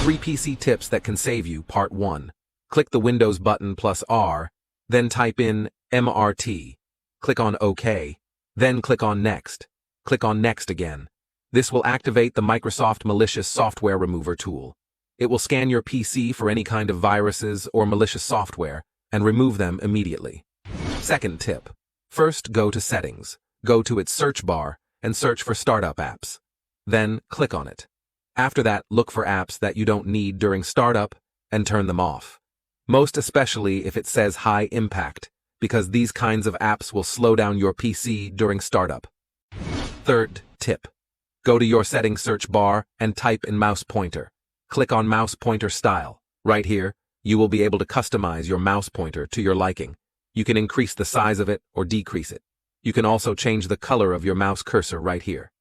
3 PC tips that can save you. Part 1. Click the Windows button plus R, then type in MRT. Click on OK, then click on Next. Click on Next again. This will activate the Microsoft Malicious Software Remover tool. It will scan your PC for any kind of viruses or malicious software and remove them immediately. Second tip. First, go to Settings. Go to its search bar and search for Startup Apps. Then, click on it. After that, look for apps that you don't need during startup and turn them off. Most especially if it says High Impact, because these kinds of apps will slow down your PC during startup. Third tip. Go to your settings search bar and type in mouse pointer. Click on mouse pointer style. Right here, you will be able to customize your mouse pointer to your liking. You can increase the size of it or decrease it. You can also change the color of your mouse cursor right here.